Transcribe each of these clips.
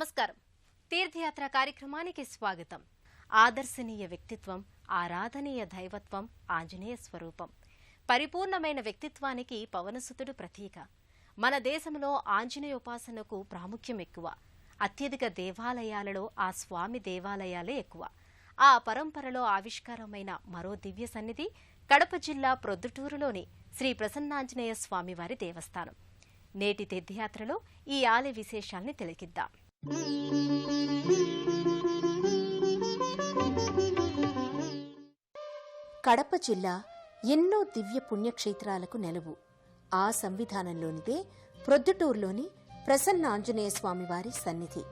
నమస్కారం. తీర్థయాత్ర కార్యక్రమానికి స్వాగతం. ఆదర్శనీయ వ్యక్తిత్వం, ఆరాధనీయ దైవత్వం ఆంజనేయ స్వరూపం. పరిపూర్ణమైన వ్యక్తిత్వానికి పవనసుతుడు ప్రతీక. మన దేశంలో ఆంజనేయ ఉపాసనకు ప్రాముఖ్యం ఎక్కువ. అత్యధిక దేవాలయాలలో ఆ స్వామి దేవాలయాలే ఎక్కువ. ఆ పరంపరలో ఆవిష్కారమైన మరో దివ్య సన్నిధి కడప జిల్లా ప్రొద్దుటూరులోని శ్రీ ప్రసన్నాంజనేయ స్వామివారి దేవస్థానం. నేటి తీర్థయాత్రలో ఈ ఆలయ విశేషాల్ని తిలకిద్దాం. కడప జిల్లా ఎన్నో దివ్య పుణ్యక్షేత్రాలకు నెలవు. ఆ సంవిధానంలోనిదే ప్రొద్దుటూరులోని ప్రసన్న ఆంజనేయ స్వామివారి సన్నిధి.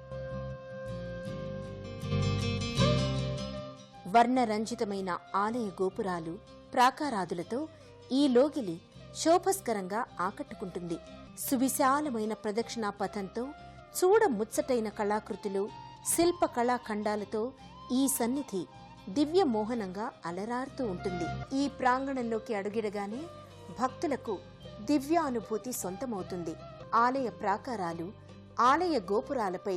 వర్ణరంజితమైన ఆలయ గోపురాలు, ప్రాకారాదులతో ఈ లోగిలి శోభస్కరంగా ఆకట్టుకుంటుంది. సువిశాలమైన ప్రదక్షిణా పథంతో, చూడ ముచ్చటైన కళాకృతులు, శిల్ప కళాఖండాలతో ఈ సన్నిధి దివ్య మోహనంగా అలరారుతూ ఉంటుంది. ఈ ప్రాంగణంలోకి అడుగిడగానే భక్తులకు దివ్యానుభూతి సొంతమవుతుంది. ఆలయ ప్రాకారాలు, ఆలయ గోపురాలపై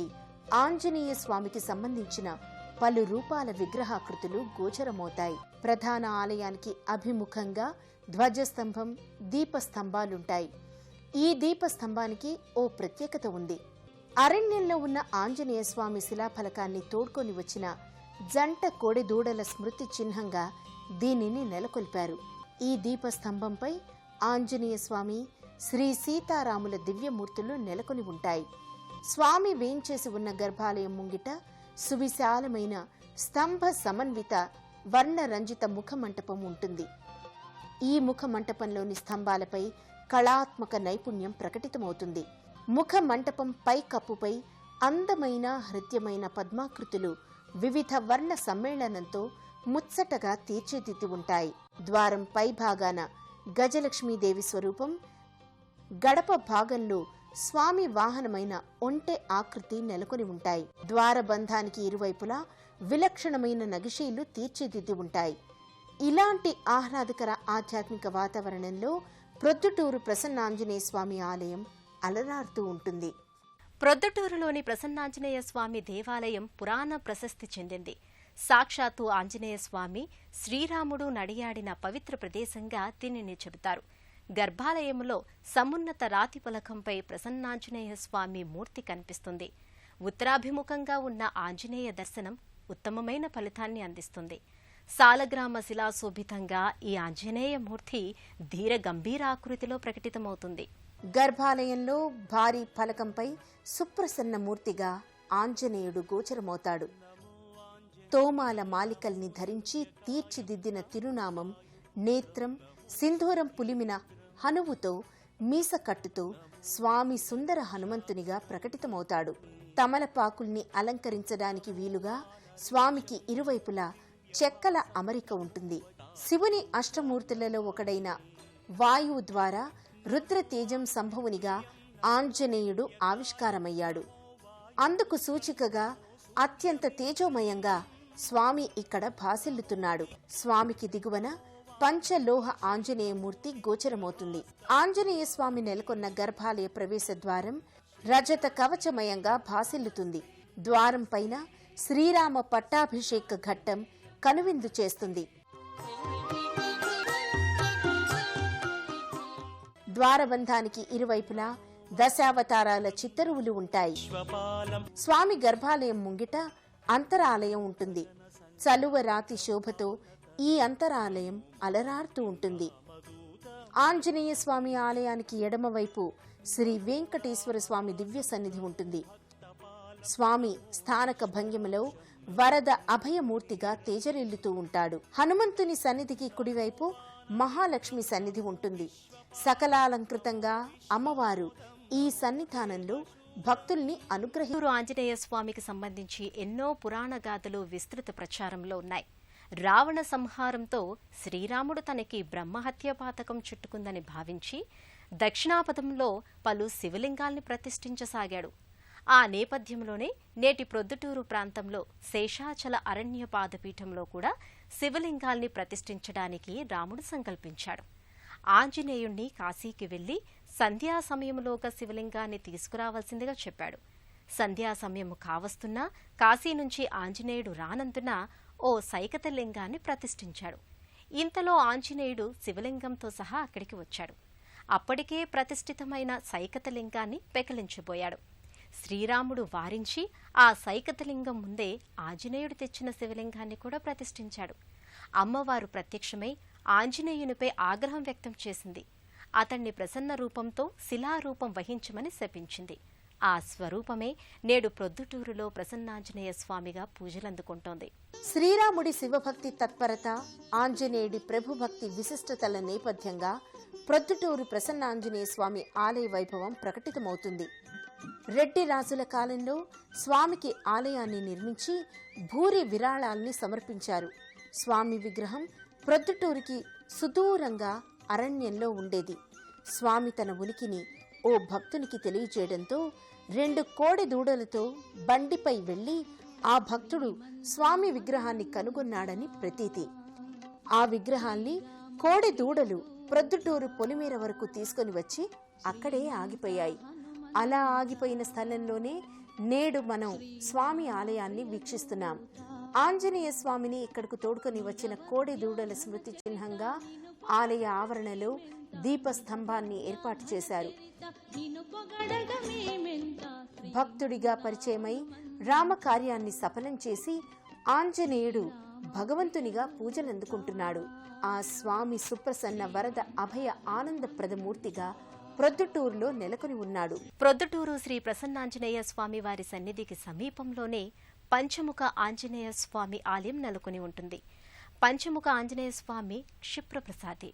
ఆంజనేయ స్వామికి సంబంధించిన పలు రూపాల విగ్రహాకృతులు గోచరమవుతాయి. ప్రధాన ఆలయానికి అభిముఖంగా ధ్వజస్తంభం, దీపస్తంభాలుంటాయి. ఈ దీపస్తంభానికి ఓ ప్రత్యేకత ఉంది. అరణ్యంలో ఉన్న ఆంజనేయ స్వామి శిలాఫలకాన్ని తోడ్కొని వచ్చిన జంట కోడెదూడల స్మృతి చిహ్నంగా దీనిని నెలకొల్పారు. ఈ దీపస్తంభంపై ఆంజనేయ స్వామి, శ్రీ సీతారాముల దివ్యమూర్తులు నెలకొని ఉంటాయి. స్వామి వేంచేసి ఉన్న గర్భాలయం ముంగిట సువిశాలమైన స్తంభ సమన్విత వర్ణరంజిత ముఖమంటపం ఉంటుంది. ఈ ముఖమంటపంలోని స్తంభాలపై కళాత్మక నైపుణ్యం ప్రకటితమవుతుంది. ముఖ మంటపం పై కప్పుపై అందమైన హృద్యమైన పద్మాకృతులు వివిధ వర్ణ సమ్మేళనంతో ముచ్చటగా తీర్చిదిద్ది ఉంటాయి. ద్వారం పై భాగాన గజలక్ష్మీదేవి స్వరూపం, గడప భాగంలో స్వామి వాహనమైన ఒంటె ఆకృతి నెలకొని ఉంటాయి. ద్వారబంధానికి ఇరువైపులా విలక్షణమైన నగిషీలు తీర్చిదిద్ది ఉంటాయి. ఇలాంటి ఆహ్లాదకర ఆధ్యాత్మిక వాతావరణంలో ప్రొద్దుటూరు ప్రసన్నాంజనేయ స్వామి ఆలయం అలరారుతూ ఉంటుంది. ప్రొద్దుటూరులోని ప్రసన్నాంజనేయ స్వామి దేవాలయం పురాణ ప్రశస్తి చెందింది. సాక్షాత్తు ఆంజనేయ స్వామి, శ్రీరాముడు నడియాడిన పవిత్ర ప్రదేశంగా దీనిని చెబుతారు. గర్భాలయంలో సమున్నత రాతి పలకంపై ప్రసన్నాంజనేయ స్వామి మూర్తి కనిపిస్తుంది. ఉత్తరాభిముఖంగా ఉన్న ఆంజనేయ దర్శనం ఉత్తమమైన ఫలితాన్ని అందిస్తుంది. సాలగ్రామ శిలాశోభితంగా ఈ ఆంజనేయ మూర్తి ధీర గంభీరాకృతిలో ప్రకటితమవుతుంది. గర్భాలయంలో భారీ ఫలకంపై సుప్రసన్న మూర్తిగా ఆంజనేయుడు గోచరమవుతాడు. తోమాల మాలికల్ని ధరించి తీర్చిదిద్దిన తిరునామం, నేత్రం, సింధూరం పులిమిన హనువుతో, మీసకట్టుతో స్వామి సుందర హనుమంతునిగా ప్రకటితమవుతాడు. తమలపాకుల్ని అలంకరించడానికి వీలుగా స్వామికి ఇరువైపులా చెక్కల అమరిక ఉంటుంది. శివుని అష్టమూర్తులలో ఒకడైన వాయువు ద్వారా రుద్రతేజం సంభవునిగా ఆంజనేయుడు ఆవిష్కారమయ్యాడు. అందుకు సూచికగా అత్యంత తేజోమయంగా స్వామి ఇక్కడ భాసిల్లుతున్నాడు. స్వామికి దిగువన పంచలోహ ఆంజనేయమూర్తి గోచరమవుతుంది. ఆంజనేయ స్వామి నెలకొన్న గర్భాలయ ప్రవేశ ద్వారం రజత కవచమయంగా భాసిల్లుతుంది. ద్వారం పైన శ్రీరామ పట్టాభిషేక ఘట్టం కనువిందు చేస్తుంది. ద్వారబంధానికి ఇరువైపులా దశావతారాల చిత్తరువులు ఉంటాయి. స్వామి గర్భాలయం ముంగిట అంతరాలయం ఉంటుంది. చలువ రాతి శోభతో ఈ అంతరాలయం అలరారుతూ ఉంటుంది. ఆంజనేయ స్వామి ఆలయానికి ఎడమవైపు శ్రీ వెంకటేశ్వర స్వామి దివ్య సన్నిధి ఉంటుంది. స్వామి స్థానక భంగిమలో వరద అభయమూర్తిగా తేజరిల్లుతూ ఉంటాడు. హనుమంతుని సన్నిధికి కుడివైపు మహాలక్ష్మి సన్నిధి ఉంటుంది. సకలాలంకృతంగా అమ్మవారు ఈ సన్నిధానంలో భక్తుల్ని అనుగ్రహించారు. ఆంజనేయ స్వామికి సంబంధించి ఎన్నో పురాణ గాథలు విస్తృత ప్రచారంలో ఉన్నాయి. రావణ సంహారంతో శ్రీరాముడు తనకి బ్రహ్మహత్య పాతకం చుట్టుకుందని భావించి దక్షిణాపథంలో పలు శివలింగాల్ని ప్రతిష్ఠించసాగాడు. ఆ నేపథ్యంలోనే నేటి ప్రొద్దుటూరు ప్రాంతంలో శేషాచల అరణ్య పాదపీఠంలో కూడా శివలింగాల్ని ప్రతిష్ఠించడానికి రాముడు సంకల్పించాడు. ఆంజనేయుణ్ణి కాశీకి వెళ్లి సంధ్యా సమయంలోగా శివలింగాన్ని తీసుకురావాల్సిందిగా చెప్పాడు. సంధ్యా సమయము కావస్తున్నా కాశీ నుంచి ఆంజనేయుడు రానందున ఓ సైకత లింగాన్ని ప్రతిష్ఠించాడు. ఇంతలో ఆంజనేయుడు శివలింగంతో సహా అక్కడికి వచ్చాడు. అప్పటికే ప్రతిష్ఠితమైన సైకతలింగాన్ని పెకలించబోయాడు. శ్రీరాముడు వారించి ఆ సైకతలింగం ముందే ఆంజనేయుడు తెచ్చిన శివలింగాన్ని కూడా ప్రతిష్ఠించాడు. అమ్మవారు ప్రత్యక్షమై ఆంజనేయునిపై ఆగ్రహం వ్యక్తం చేసింది. అతణ్ణి ప్రసన్న రూపంతో శిలారూపం వహించమని శపించింది. ఆ స్వరూపమే నేడు ప్రొద్దుటూరులో ప్రసన్నాంజనేయ స్వామిగా పూజలందుకుంటోంది. శ్రీరాముడి శివభక్తి తత్పరత, ఆంజనేయుడి ప్రభుభక్తి విశిష్టతల నేపథ్యంగా ప్రొద్దుటూరు ప్రసన్నాంజనేయ స్వామి ఆలయ వైభవం ప్రకటితమవుతుంది. రెడ్డి రాజుల కాలంలో స్వామికి ఆలయాన్ని నిర్మించి భూరి విరాళాల్ని సమర్పించారు. స్వామి విగ్రహం ప్రొద్దుటూరికి సుదూరంగా అరణ్యంలో ఉండేది. స్వామి తన ఉనికిని ఓ భక్తునికి తెలియజేయడంతో 2 కోడె దూడలతో బండిపై వెళ్లి ఆ భక్తుడు స్వామి విగ్రహాన్ని కనుగొన్నాడని ప్రతీతి. ఆ విగ్రహాల్ని కోడె దూడలు ప్రొద్దుటూరు పొలిమేర వరకు తీసుకుని వచ్చి అక్కడే ఆగిపోయాయి. అలా ఆగిపోయిన స్థలంలోనే నేడు మనం స్వామి ఆలయాన్ని వీక్షిస్తున్నాం. ఆంజనేయ స్వామిని ఇక్కడకు తోడుకొని వచ్చిన కోడె దూడల స్మృతి చిహ్నంగా ఆలయ ఆవరణలో దీపస్తంభాన్ని ఏర్పాటు చేశారు. భక్తుడిగా పరిచయమై రామకార్యాన్ని సఫలం చేసి ఆంజనేయుడు భగవంతునిగా పూజలందుకుంటున్నాడు. ఆ స్వామి సుప్రసన్న వరద అభయ ఆనందప్రదమూర్తిగా ప్రొద్దుటూరులో నెలకొని ఉన్నాడు. ప్రొద్దుటూరు శ్రీ ప్రసన్నాంజనేయ స్వామి వారి సన్నిధికి సమీపంలోనే పంచముఖ ఆంజనేయ స్వామి ఆలయం నెలకొని ఉంటుంది. పంచముఖ ఆంజనేయ స్వామి క్షిప్రప్రసాది,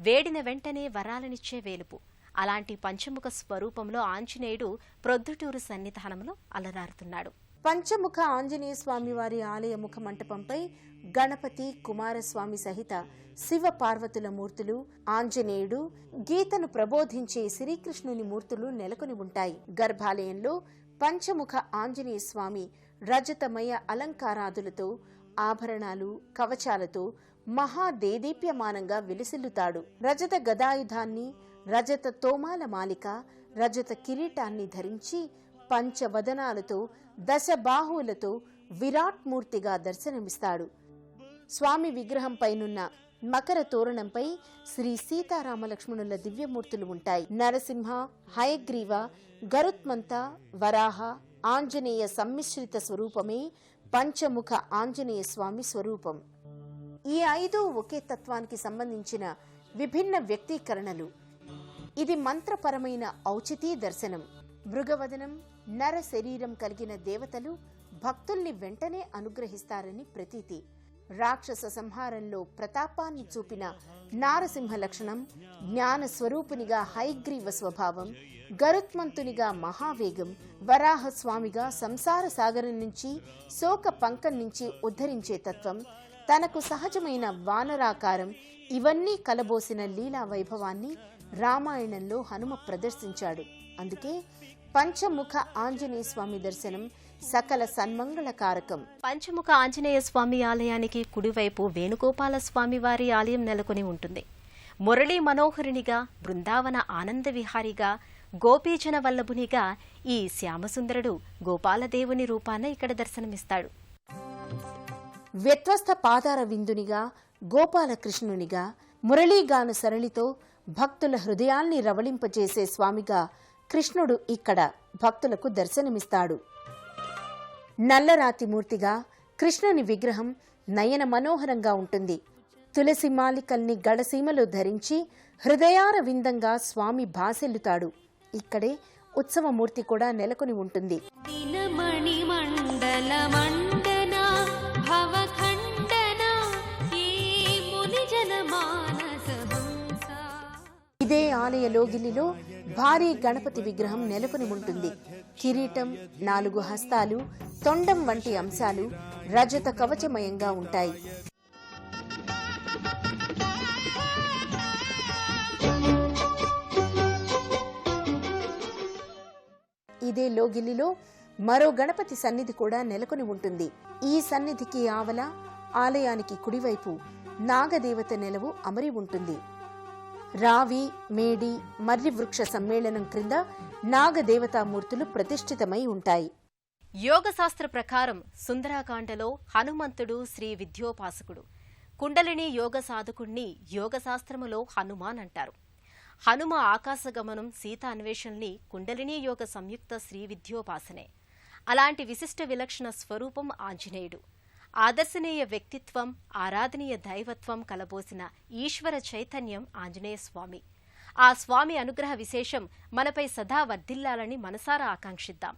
వేడిన వెంటనే వరాలనిచ్చే వేలుపు. అలాంటి పంచముఖ స్వరూపంలో ఆంజనేయుడు ప్రొద్దుటూరు సన్నిధానంలో అలరారుతున్నాడు. పంచముఖ ఆంజనేయ స్వామి వారి ఆలయ ముఖ మంటపంపై గణపతి, కుమారస్వామి సహిత శివ పార్వతుల మూర్తులు, ఆంజనేయుడు, గీతను ప్రబోధించే శ్రీకృష్ణుని మూర్తులు నెలకొని ఉంటాయి. గర్భాలయంలో పంచముఖ ఆంజనేయ స్వామి రజతమయ అలంకారాదులతో, ఆభరణాలు, కవచాలతో మహాదేదీప్యమానంగా విలసిల్లుతాడు. రజత గదాయుధాన్ని, రజత తోమాల మాలిక, రజత కిరీటాన్ని ధరించి పంచవదనాలతో, దశబాహువులతో విరాట్మూర్తిగా దర్శనమిస్తాడు. స్వామి విగ్రహంపైనున్న మకర తోరణంపై శ్రీ సీతారామలక్ష్మణుల దివ్యమూర్తులు ఉంటాయి. నరసింహ, హయగ్రీవ, గరుత్మంత, వరాహ, ఆంజనేయ సమ్మిశ్రిత స్వరూపమే పంచముఖ ఆంజనేయ స్వామి స్వరూపం. ఈ 5 ఒకే తత్వానికి సంబంధించిన విభిన్న వ్యక్తీకరణలు. ఇది మంత్రపరమైన ఔచితీ దర్శనం. మృగవదనం, నర శరీరం కలిగిన దేవతలు భక్తుల్ని వెంటనే అనుగ్రహిస్తారని ప్రతీతి. రాక్షస సంహారంలో ప్రతాపాన్ని చూపిన నారసింహ లక్షణం, జ్ఞాన స్వరూపునిగా హయగ్రీవ స్వభావం, గరుత్మంతునిగా మహావేగం, వరాహస్వామిగా సంసార సాగరం నుంచి, శోక పంకం నుంచి ఉద్ధరించే తత్వం, తనకు సహజమైన వానరాకారం, ఇవన్నీ కలబోసిన లీలా వైభవాన్ని రామాయణంలో హనుమ ప్రదర్శించాడు. అందుకే పంచముఖ ఆంజనేయ స్వామి దర్శనం సకల సన్మంగళకారకం. పంచముఖ ఆంజనేయ స్వామి ఆలయానికి కుడివైపు వేణుగోపాల స్వామి వారి ఆలయం నెలకొని ఉంటుంది. మురళీ మనోహరునిగా, బృందావన ఆనంద విహారిగా, గోపీజన వల్లభునిగా ఈ శ్యామసుందరుడు గోపాలదేవుని రూపాన ఇక్కడ దర్శనమిస్తాడు. వ్యత్వస్థ పాదార విందునిగా, గోపాలకృష్ణునిగా, మురళీగాన సరళితో భక్తుల హృదయాల్ని రవళింపజేసే స్వామిగా కృష్ణుడు ఇక్కడ భక్తులకు దర్శనమిస్తాడు. నల్లరాతి మూర్తిగా కృష్ణుని విగ్రహం నయన మనోహరంగా ఉంటుంది. తులసి మాలికల్ని గడసీమలో ధరించి హృదయార విందంగా స్వామి భాసెల్లుతాడు. ఇక్కడే ఉత్సవమూర్తి కూడా నెలకొని ఉంటుంది. ఇదే ఆలయ లోగిలిలో భారీ గణపతి విగ్రహం నెలకొని ఉంటుంది. కిరీటం, 4 హస్తాలు, తొండం వంటి అంశాలు రజత కవచమయంగా ఉంటాయి. ఇదే లోగిలిలో మరో గణపతి సన్నిధి కూడా నెలకొని ఉంటుంది. ఈ సన్నిధికి ఆవల ఆలయానికి కుడివైపు నాగదేవత నెలవు అమరి ఉంటుంది. రావి, మేడి, మర్రి వృక్ష సమ్మేళనం క్రింద నాగదేవతామూర్తులు ప్రతిష్ఠితమై ఉంటాయి. యోగశాస్త్ర ప్రకారం సుందరాకాండలో హనుమంతుడు శ్రీ విద్యోపాసకుడు, కుండలిని యోగ సాధకుణ్ణి యోగశాస్త్రములో హనుమాన్ అంటారు. హనుమ ఆకాశగమనం, సీత అన్వేషణని కుండలిని యోగ సంయుక్త శ్రీ విద్యోపాసనే. అలాంటి విశిష్ట విలక్షణ స్వరూపం ఆంజనేయుడు. ఆదర్శనీయ వ్యక్తిత్వం, ఆరాధనీయ దైవత్వం కలబోసిన ఈశ్వర చైతన్యం ఆంజనేయ స్వామి. ఆ స్వామి అనుగ్రహ విశేషం మనపై సదా వర్ధిల్లాలని మనసారా ఆకాంక్షిద్దాం.